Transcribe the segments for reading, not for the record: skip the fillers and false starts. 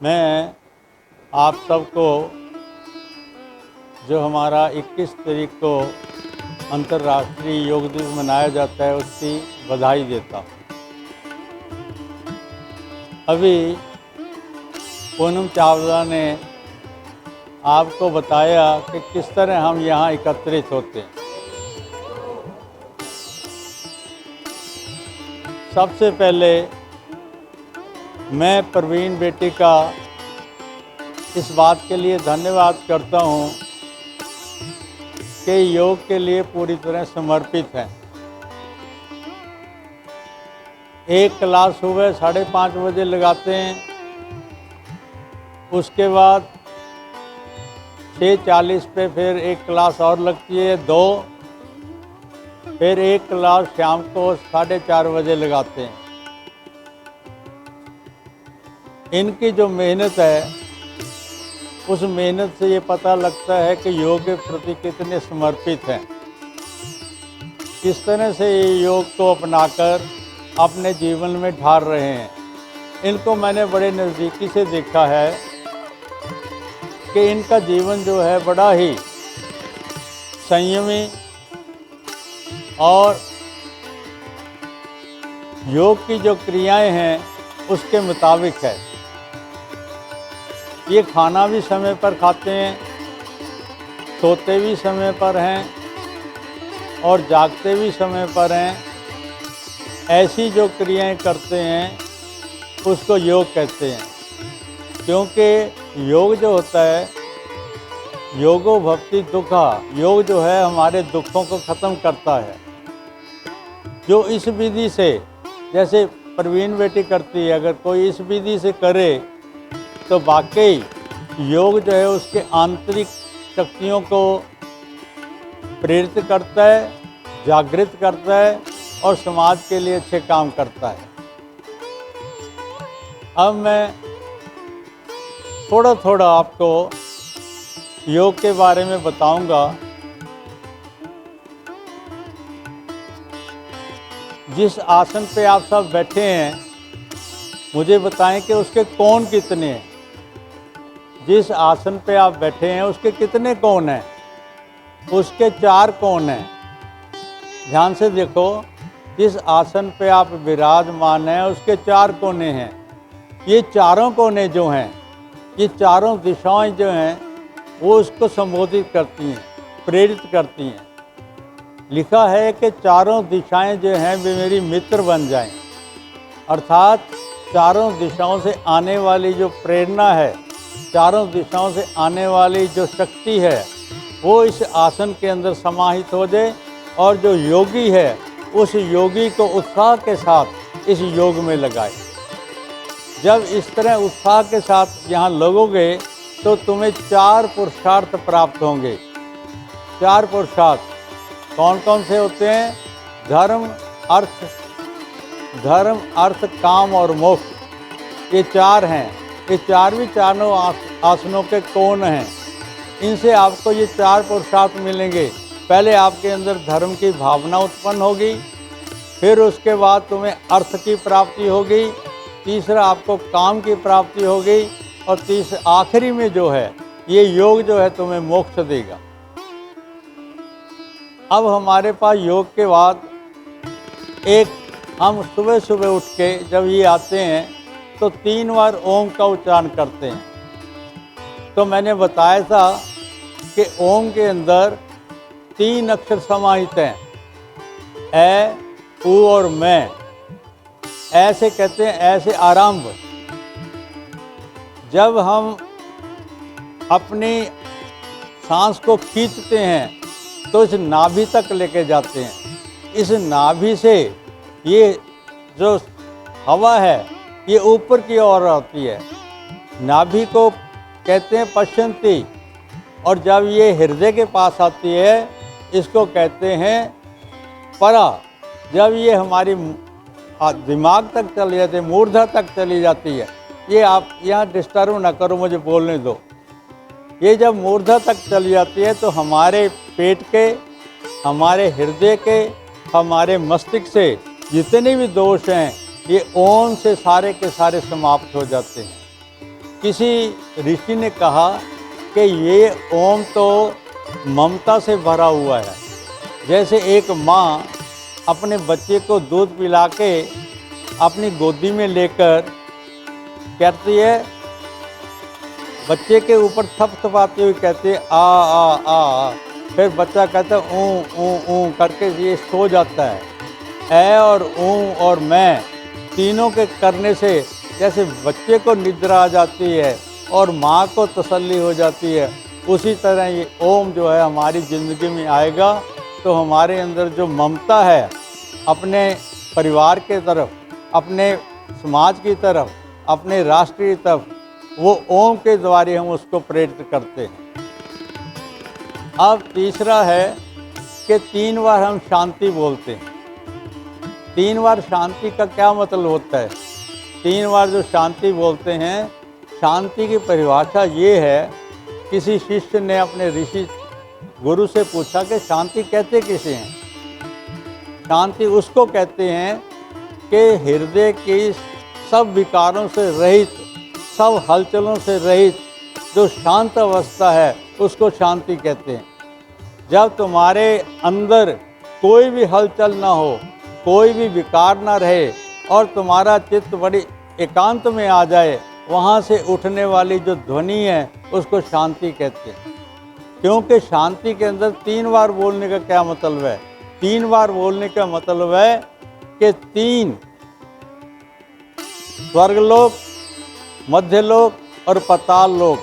मैं आप सबको जो हमारा 21 तारीख को अंतर्राष्ट्रीय योग दिवस मनाया जाता है उसकी बधाई देता हूँ। अभी पूनम चावला ने आपको बताया कि किस तरह हम यहाँ एकत्रित होते हैं। सबसे पहले मैं प्रवीण बेटी का इस बात के लिए धन्यवाद करता हूँ कि योग के लिए पूरी तरह समर्पित है। एक क्लास सुबह 5:30 बजे लगाते हैं, उसके बाद 6:40 पे फिर एक क्लास और लगती है 2, फिर एक क्लास शाम को 4:30 बजे लगाते हैं। इनकी जो मेहनत है उस मेहनत से ये पता लगता है कि योग के प्रति कितने समर्पित हैं। किस तरह से ये योग को अपनाकर अपने जीवन में ढाल रहे हैं। इनको मैंने बड़े नज़दीकी से देखा है कि इनका जीवन जो है बड़ा ही संयमी और योग की जो क्रियाएं हैं उसके मुताबिक है। ये खाना भी समय पर खाते हैं, सोते भी समय पर हैं और जागते भी समय पर हैं। ऐसी जो क्रियाएं करते हैं उसको योग कहते हैं, क्योंकि योग जो होता है योगो भक्ति दुखा, योग जो है हमारे दुखों को ख़त्म करता है। जो इस विधि से, जैसे प्रवीण बेटी करती है, अगर कोई इस विधि से करे तो वाकई योग जो है उसके आंतरिक शक्तियों को प्रेरित करता है, जागृत करता है और समाज के लिए अच्छे काम करता है। अब मैं थोड़ा थोड़ा आपको योग के बारे में बताऊंगा। जिस आसन पे आप सब बैठे हैं मुझे बताएं कि उसके कोण कितने हैं। जिस आसन पे आप बैठे हैं उसके कितने कोण हैं? उसके 4 कोण हैं। ध्यान से देखो, जिस आसन पे आप विराजमान हैं उसके 4 कोने हैं। ये चारों कोने जो हैं, ये चारों दिशाएं जो हैं वो उसको संबोधित करती हैं, प्रेरित करती हैं। लिखा है कि चारों दिशाएं जो हैं वे मेरी मित्र बन जाएं, अर्थात चारों दिशाओं से आने वाली जो प्रेरणा है, चारों दिशाओं से आने वाली जो शक्ति है वो इस आसन के अंदर समाहित हो जाए और जो योगी है उस योगी को उत्साह के साथ इस योग में लगाए। जब इस तरह उत्साह के साथ यहाँ लगोगे तो तुम्हें 4 पुरुषार्थ प्राप्त होंगे। 4 पुरुषार्थ कौन कौन से होते हैं? धर्म, अर्थ, काम और मोक्ष। ये 4 हैं। ये 4 भी चारों आसनों के कोण हैं। इनसे आपको ये 4 पुरुषार्थ मिलेंगे। पहले आपके अंदर धर्म की भावना उत्पन्न होगी, फिर उसके बाद तुम्हें अर्थ की प्राप्ति होगी, तीसरा आपको काम की प्राप्ति होगी और आखिरी में जो है ये योग जो है तुम्हें मोक्ष देगा। अब हमारे पास योग के बाद हम सुबह सुबह उठ के जब ये आते हैं तो 3 बार ओम का उच्चारण करते हैं। तो मैंने बताया था कि ओम के अंदर 3 अक्षर समाहित हैं, ए, उ और मैं। ऐसे कहते हैं, ऐसे आरंभ। जब हम अपनी सांस को खींचते हैं तो इस नाभि तक लेके जाते हैं। इस नाभि से ये जो हवा है ये ऊपर की ओर आती है। नाभि को कहते हैं पश्चंती, और जब ये हृदय के पास आती है इसको कहते हैं परा। जब ये हमारी दिमाग तक चली जाती है, मूर्धा तक चली जाती है, ये आप यहाँ डिस्टर्ब ना करो, मुझे बोलने दो। ये जब मूर्धा तक चली जाती है तो हमारे पेट के, हमारे हृदय के, हमारे मस्तिष्क से जितने भी दोष हैं ये ओम से सारे के सारे समाप्त हो जाते हैं। किसी ऋषि ने कहा कि ये ओम तो ममता से भरा हुआ है। जैसे एक माँ अपने बच्चे को दूध पिला के अपनी गोदी में लेकर कहती है, बच्चे के ऊपर थपथपाती हुई कहती है आ आ आ, फिर बच्चा कहता है ऊ करके ये सो जाता है। ए और ऊ और मैं तीनों के करने से जैसे बच्चे को निद्रा आ जाती है और माँ को तसल्ली हो जाती है, उसी तरह ये ओम जो है हमारी ज़िंदगी में आएगा तो हमारे अंदर जो ममता है अपने परिवार के तरफ, अपने समाज की तरफ, अपने राष्ट्र की तरफ, वो ओम के द्वारा हम उसको प्रेरित करते हैं। अब तीसरा है कि 3 बार हम शांति बोलते हैं। 3 बार शांति का क्या मतलब होता है? 3 बार जो शांति बोलते हैं, शांति की परिभाषा ये है, किसी शिष्य ने अपने ऋषि गुरु से पूछा कि शांति कहते किसे हैं? शांति उसको कहते हैं कि हृदय की सब विकारों से रहित, सब हलचलों से रहित जो शांत अवस्था है उसको शांति कहते हैं। जब तुम्हारे अंदर कोई भी हलचल ना हो, कोई भी विकार ना रहे और तुम्हारा चित्त बड़ी एकांत में आ जाए, वहाँ से उठने वाली जो ध्वनि है उसको शांति कहते हैं। क्योंकि शांति के अंदर 3 बार बोलने का क्या मतलब है? 3 बार बोलने का मतलब है कि 3 स्वर्गलोक, मध्यलोक और पाताल लोक,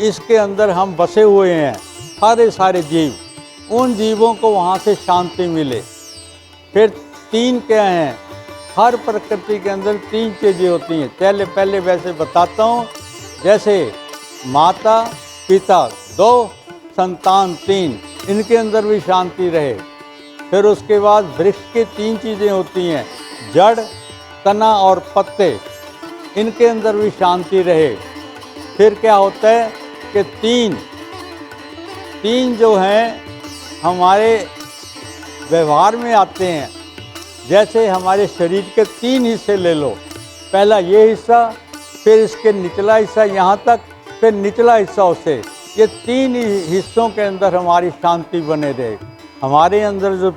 इसके अंदर हम बसे हुए हैं। सारे जीव, उन जीवों को वहाँ से शांति मिले। फिर 3 क्या हैं? हर प्रकृति के अंदर 3 चीज़ें होती हैं। पहले वैसे बताता हूँ। जैसे माता पिता 2, संतान 3, इनके अंदर भी शांति रहे। फिर उसके बाद वृक्ष की 3 चीज़ें होती हैं, जड़, तना और पत्ते, इनके अंदर भी शांति रहे। फिर क्या होता है कि 3 जो हैं हमारे व्यवहार में आते हैं। जैसे हमारे शरीर के 3 हिस्से ले लो, पहला ये हिस्सा, फिर इसके निचला हिस्सा यहाँ तक, फिर निचला हिस्सा उसे, ये 3 हिस्सों के अंदर हमारी शांति बने रहे। हमारे अंदर जो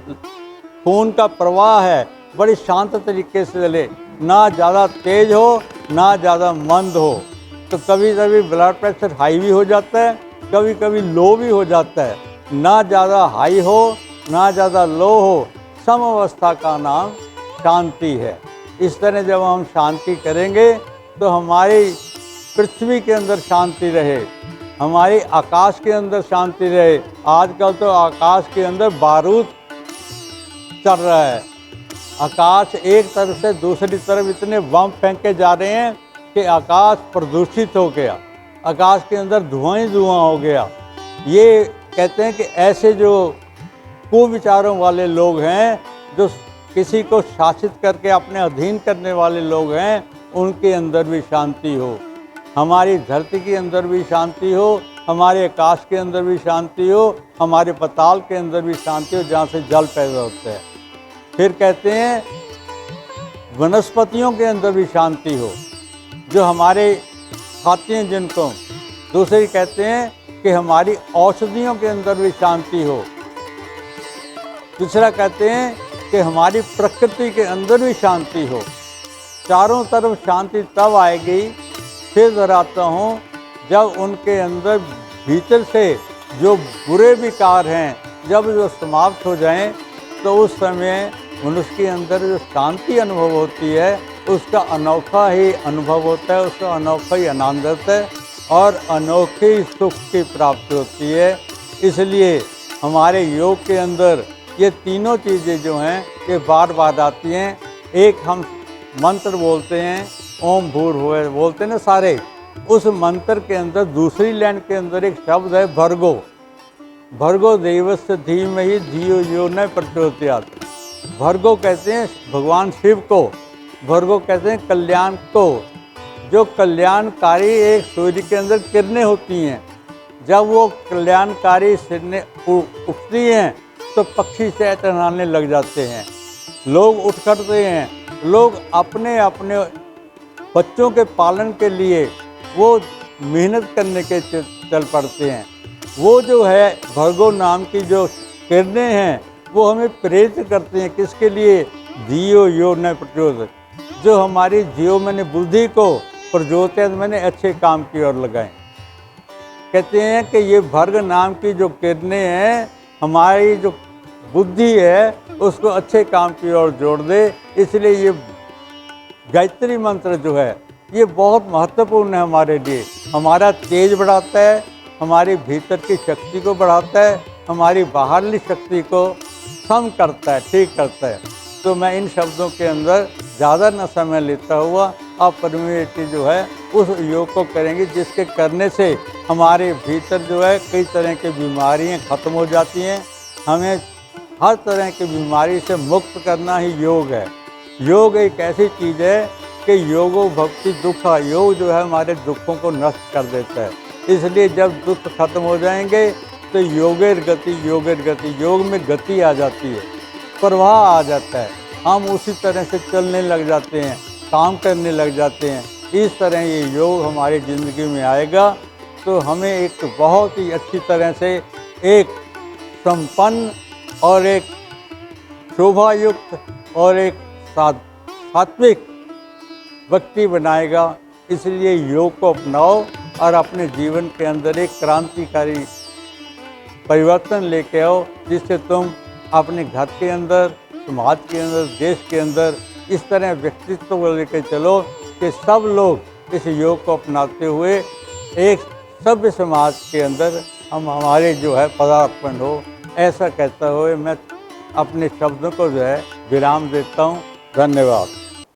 खून का प्रवाह है बड़ी शांत तरीके से चले, ना ज़्यादा तेज हो ना ज़्यादा मंद हो। तो कभी कभी ब्लड प्रेशर हाई भी हो जाता है, कभी कभी लो भी हो जाता है। ना ज़्यादा हाई हो ना ज़्यादा लो हो, सम अवस्था का नाम शांति है। इस तरह जब हम शांति करेंगे तो हमारी पृथ्वी के अंदर शांति रहे, हमारी आकाश के अंदर शांति रहे। आजकल तो आकाश के अंदर बारूद चल रहा है। आकाश एक तरफ से दूसरी तरफ इतने बम फेंके जा रहे हैं कि आकाश प्रदूषित हो गया, आकाश के अंदर धुआं ही धुआं हो गया। ये कहते हैं कि ऐसे जो कुविचारों वाले लोग हैं, जो किसी को शासित करके अपने अधीन करने वाले लोग हैं, उनके अंदर भी शांति हो, हमारी धरती के अंदर भी शांति हो, हमारे आकाश के अंदर भी शांति हो, हमारे पाताल के अंदर भी शांति हो जहाँ से जल पैदा होता है। फिर कहते हैं वनस्पतियों के अंदर भी शांति हो, जो हमारे खाते हैं जिनको। दूसरी कहते हैं कि हमारी औषधियों के अंदर भी शांति हो। तीसरा कहते हैं कि हमारी प्रकृति के अंदर भी शांति हो। चारों तरफ शांति तब आएगी, फिर दोहराता हूँ, जब उनके अंदर भीतर से जो बुरे विकार हैं जब जो समाप्त हो जाएं, तो उस समय मनुष्य के अंदर जो शांति अनुभव होती है उसका अनोखा ही अनुभव होता है, उसका अनोखा ही आनंद होता है और अनोखे ही सुख की प्राप्ति होती है। इसलिए हमारे योग के अंदर ये तीनों चीज़ें जो हैं ये बार बार आती हैं। एक हम मंत्र बोलते हैं, ओम भूर्भुवः बोलते हैं ना सारे, उस मंत्र के अंदर दूसरी लाइन के अंदर एक शब्द है भर्गो। भर्गो देवस्य धीमहि धियो यो न प्रचोदयात्। भर्गो कहते हैं भगवान शिव को, भर्गो कहते हैं कल्याण को। जो कल्याणकारी एक सूर्य के अंदर किरणें होती हैं, जब वो कल्याणकारी किरणें उठती हैं तो पक्षी चहचहाने लग जाते हैं, लोग उठ खड़ते हैं। लोग अपने अपने बच्चों के पालन के लिए वो मेहनत करने के चल पड़ते हैं। वो जो है भर्गो नाम की जो किरणें हैं वो हमें प्रेरित करते हैं किसके लिए? जियो यो न प्रचोद, जो हमारी जियो मैंने बुद्धि को प्रचोदन मैंने अच्छे काम की ओर लगाएं। कहते हैं कि ये भर्ग नाम की जो किरणें हैं हमारी जो बुद्धि है उसको अच्छे काम की ओर जोड़ दे। इसलिए ये गायत्री मंत्र जो है ये बहुत महत्वपूर्ण है हमारे लिए। हमारा तेज बढ़ाता है, हमारी भीतर की शक्ति को बढ़ाता है, हमारी बाहरली शक्ति को सम करता है, ठीक करता है। तो मैं इन शब्दों के अंदर ज़्यादा न समय लेता हुआ आप परमेश्वर जो है उस योग को करेंगे जिसके करने से हमारे भीतर जो है कई तरह की बीमारियां खत्म हो जाती हैं। हमें हर तरह की बीमारी से मुक्त करना ही योग है। योग एक ऐसी चीज़ है कि योगो भक्ति दुखा, योग जो है हमारे दुखों को नष्ट कर देता है। इसलिए जब दुख खत्म हो जाएंगे तो योगेर गति, योग में गति आ जाती है, प्रवाह आ जाता है। हम उसी तरह से चलने लग जाते हैं, काम करने लग जाते हैं। इस तरह ये योग हमारी ज़िंदगी में आएगा तो हमें एक बहुत ही अच्छी तरह से एक संपन्न और एक शोभायुक्त और एक सात्विक व्यक्ति बनाएगा। इसलिए योग को अपनाओ और अपने जीवन के अंदर एक क्रांतिकारी परिवर्तन लेके आओ, जिससे तुम अपने घर के अंदर, समाज के अंदर, देश के अंदर इस तरह व्यक्तित्व को लेकर चलो कि सब लोग इस योग को अपनाते हुए एक सभ्य समाज के अंदर हमारे जो है पदार्पण हो। ऐसा कहता हुए मैं अपने शब्दों को जो है विराम देता हूँ। धन्यवाद।